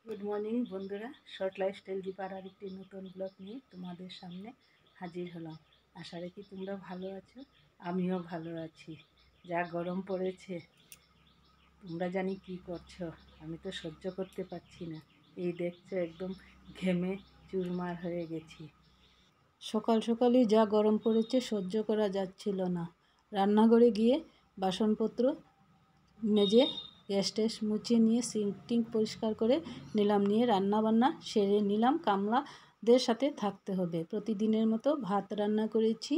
Good morning বন্ধুরা, short lifestyle দীপার আরেকটি নতুন ব্লগ নিয়ে তোমাদের সামনে হাজির হলাম। আশা রাখি তোমরা ভালো আছো, আমিও ভালো আছি। যা গরম পড়েছে, তোমরা জানি কি করছো, আমি তো সহ্য করতে পারছি না। এই দেখছো একদম ঘেমে চুরমার হয়ে গেছি। সকাল সকালই যা গরম পড়েছে সহ্য করা যাচ্ছিল না। রান্নাঘরে গিয়ে বাসনপত্র মেজে গ্যাস ট্যাস মুছিয়ে নিয়ে সিঙ্ক টিঙ্ক পরিষ্কার করে নিলাম, নিয়ে রান্নাবান্না সেরে নিলাম। কামলাদের সাথে থাকতে হবে। প্রতিদিনের মতো ভাত রান্না করেছি,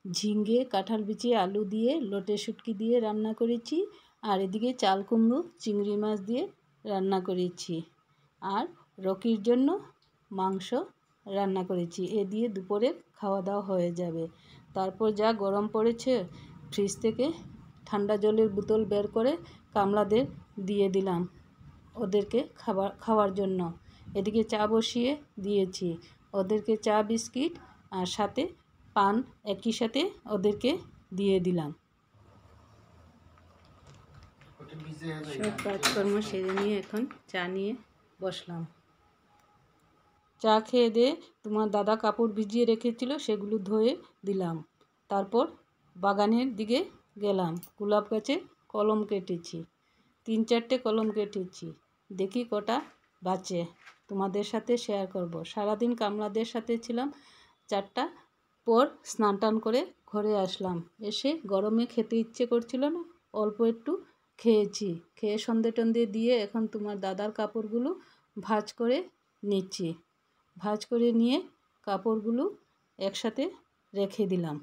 ঝিঙে কাঁঠাল বিচি আলু দিয়ে লোটে শুটকি দিয়ে রান্না করেছি, আর এদিকে চাল কুমড়ো চিংড়ি মাছ দিয়ে রান্না করেছি, আর রকির জন্য মাংস রান্না করেছি। এ দিয়ে দুপুরে খাওয়া দাওয়া হয়ে যাবে। তারপর যা গরম পড়েছে, ফ্রিজ থেকে ঠান্ডা জলের বোতল বের করে কামলাদের দিয়ে দিলাম ওদেরকে খাওয়ার জন্য। এদিকে চা বসিয়ে দিয়েছি, ওদেরকে চা বিস্কিট আর সাথে পান একই সাথে ওদেরকে দিয়ে দিলাম। সব কাজকর্ম সেরে নিয়ে এখন চা নিয়ে বসলাম। চা খেয়ে দিয়ে তোমার দাদা কাপড় ভিজিয়ে রেখেছিল, সেগুলো ধুয়ে দিলাম। তারপর বাগানের দিকে গেলাম। গোলাপ গাছে কলম কেটেছি, 3-4টে কলম কেটেছি। দেখি কটা বাঁচে, তোমাদের সাথে শেয়ার করব। সারাদিন কামলাদের সাথে ছিলাম। 4টা পর স্নান টান করে ঘরে আসলাম। এসে গরমে খেতে ইচ্ছে করছিল না, অল্প একটু খেয়েছি। খেয়ে সন্ধে টন্ধে দিয়ে এখন তোমার দাদার কাপড়গুলো ভাঁজ করে নিচ্ছি। ভাঁজ করে নিয়ে কাপড়গুলো একসাথে রেখে দিলাম।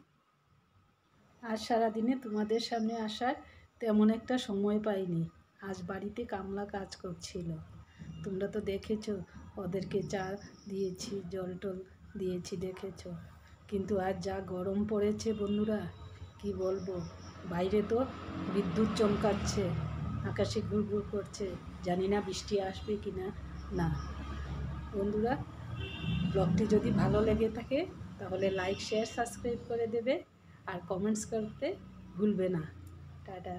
আজ সারাদিনে তোমাদের সামনে আসার তেমন একটা সময় পাইনি। আজ বাড়িতে কামলা কাজ করছিল, তোমরা তো দেখেছো। ওদেরকে চা দিয়েছি, জল টল দিয়েছি, দেখেছো। কিন্তু আজ যা গরম পড়েছে বন্ধুরা, কি বলবো। বাইরে তো বিদ্যুৎ চমকাচ্ছে, আকাশে ঘুরঘুর করছে। জানি না বৃষ্টি আসবে কি না। না বন্ধুরা, ব্লগটি যদি ভালো লেগে থাকে তাহলে লাইক শেয়ার সাবস্ক্রাইব করে দেবে, আর কমেন্টস করতে ভুলবে না। টাটা।